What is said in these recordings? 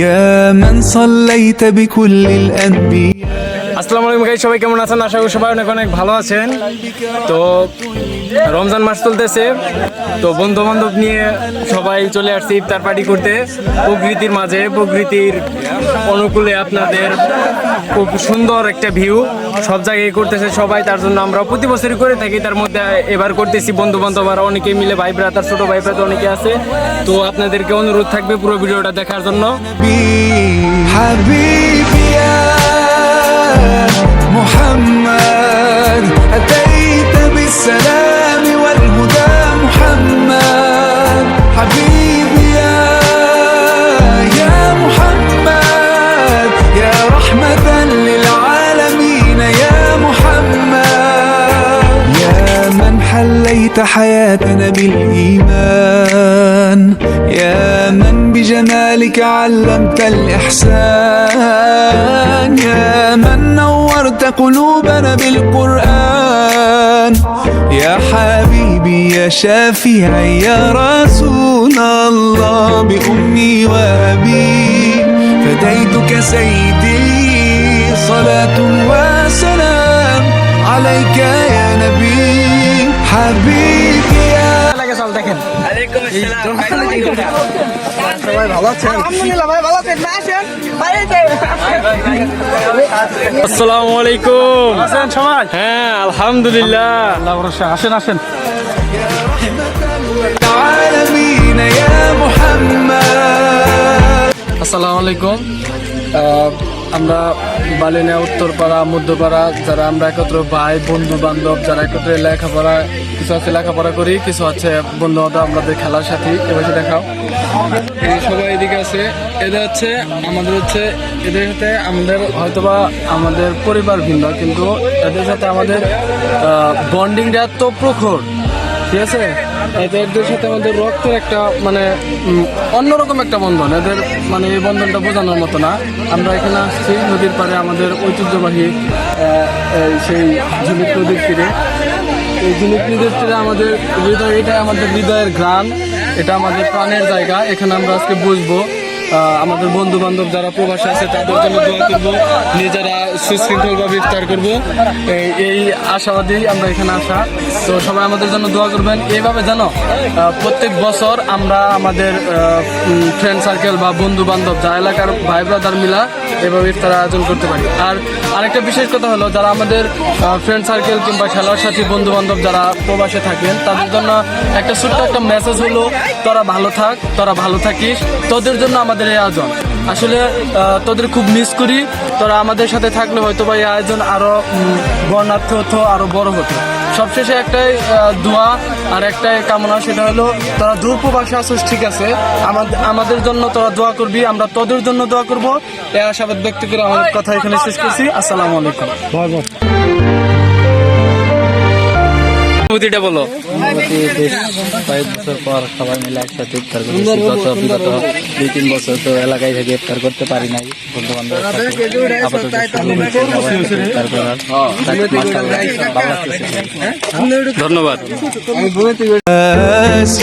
يا من صليت بكل الأنبياء. আসসালামু আলাইকুম গাইস, সবাই কেমন আছেন? আশা করি সবাই অনেক অনেক ভালো আছেন। তো রমজান মাস চলতেছে, তো বন্ধু বান্ধব নিয়ে সবাই চলে আসছি ইফতার পার্টি করতে প্রকৃতির মাঝে, প্রকৃতির অনুকূলে। আপনাদের খুব সুন্দর একটা ভিউ সব জায়গায় করতেছে সবাই, তার জন্য আমরা প্রতি বছরই করে থাকি। তার মধ্যে এবার করতেছি বন্ধু বান্ধব আর অনেকে মিলে, ভাই ব্রাদার, ছোট ভাই ব্রাদার অনেকে আছে। তো আপনাদেরকে অনুরোধ থাকবে পুরো ভিডিওটা দেখার জন্য। حبيبي يا محمد أتيت بالسلام والهدى محمد حبيبي يا محمد يا رحمة للعالمين يا محمد يا من حليت حياتنا بالإيمان يا من بجمالك علمت الإحسان يا من نورت قلوبنا بالقرآن يا حبيبي يا شافعي يا رسول الله بأمي وأبي فديتك سيدي صلاة وسلام عليك يا نبي حبيبي يا দেখেন আসসালামু আলাইকুম। সবাই হ্যাঁ, আলহামদুলিল্লাহ। আসেন আসেন। العالمين يا محمد আসসালামু আলাইকুম। আমরা বালিনা, উত্তরপাড়া, মধ্যপাড়া যারা আমরা একত্র ভাই বন্ধু বান্ধব যারা একত্রে লেখাপড়া, কিছু আছে লেখাপড়া করি, কিছু আছে বন্ধু বান্ধব আমাদের খেলার সাথী। এবার দেখাও, এই সবাই এদিকে আছে। এদের হচ্ছে এদের সাথে আমাদের হয়তোবা আমাদের পরিবার ভিন্ন, কিন্তু এদের সাথে আমাদের বন্ডিংটা এত প্রখর, ঠিক আছে। এদের সাথে আমাদের রক্তের একটা মানে অন্যরকম একটা বন্ধন। এদের মানে এই বন্ধনটা বোঝানোর মতো না। আমরা এখানে আসছি নদীর পাড়ে, আমাদের ঐতিহ্যবাহী সেই ঝিনুক নদীর তীরে। এই ঝিনুক নদীর তীরে আমাদের হৃদয়, এটা আমাদের হৃদয়ের গ্রাম, এটা আমাদের প্রাণের জায়গা। এখানে আমরা আজকে বসবো, আমাদের বন্ধু বান্ধব যারা প্রবাসে আছে তাদের জন্য দোয়া করবো, নিজেরা সুশৃঙ্খলভাবে ইফতার করবো, এই আশাবাদী আমরা এখানে আসা। তো সবাই আমাদের জন্য দোয়া করবেন। এইভাবে জানো প্রত্যেক বছর আমরা আমাদের ফ্রেন্ড সার্কেল বা বন্ধু বান্ধব যা এলাকার ভাই ব্রাদার মিলা এভাবে ইফতার আয়োজন করতে পারি। আর আরেকটা বিশেষ কথা হলো, যারা আমাদের ফ্রেন্ড সার্কেল কিংবা খেলার সাথী বন্ধু বান্ধব যারা প্রবাসে থাকেন তাদের জন্য একটা ছোট্ট একটা মেসেজ হলো, তোরা ভালো থাক, তোরা ভালো থাকিস। তোদের জন্য আমাদের এই আয়োজন, আসলে তোদের খুব মিস করি। তোরা আমাদের সাথে থাকলে হয়তো বা এই আয়োজন আরো বর্ণাঢ্য হতো, আরো বড় হতো। সবশেষে একটাই দোয়া আর একটাই কামনা, সেটা হলো তোরা দূর প্রবাসে আসিস, ঠিক আছে, আমাদের জন্য তোরা দোয়া করবি, আমরা তোদের জন্য দোয়া করবো। এই আশাবাদ ব্যক্ত করে আমার কথা এখানে শেষ করছি। আসসালামু আলাইকুম। অনুভূতিটা বলো। 5 বছর পর সবাই মিলে একসাথে ইফতার করেছি। বিগত 2-3 বছর তো এলাকায় থেকে ইফতার করতে পারি নাই বন্ধু বান্ধবের সাথে। আপাতত ইফতার করার ধন্যবাদ।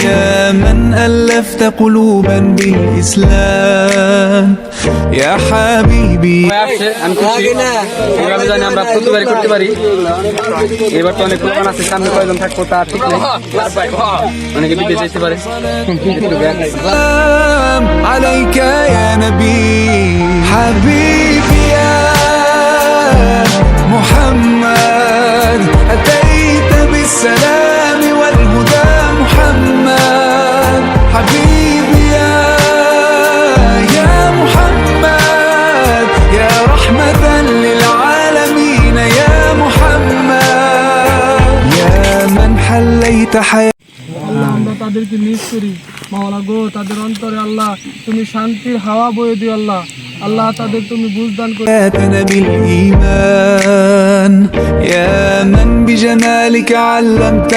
يا من ألفت قلوبا بالإسلام يا حبيبي আমি খুশি, এভাবে জানি আমরা প্রতিবারই করতে পারি। এবার তো অনেক প্রোগ্রাম আছে, সামনে কয়জন থাকবো তা ঠিক নেই, অনেকে বিদেশ যেতে পারে। السلام عليك يا نبي حبيبي يا محمد أتيت بالسلام والهدى محمد حبيبي يا محمد يا رحمة للعالمين يا محمد يا من حليت حياتي আমরা তাদেরকে মিস করি মাওলানা গো। তাদের অন্তরে আল্লাহ তুমি শান্তির হাওয়া বয়ে দিও আল্লাহ। আল্লাহ তাদের তুমি বুঝদান করো। حياتنا بالإيمان يا من بجمالك علمت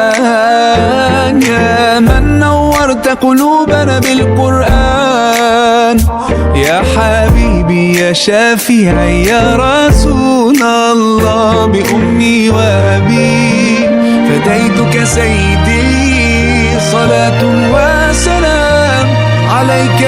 الإحسان يا من نورت قلوبنا بالقرآن يا حبيبي يا شافعي يا رسول الله بأمي وأبي فديتك سيدي صلاة وسلام عليك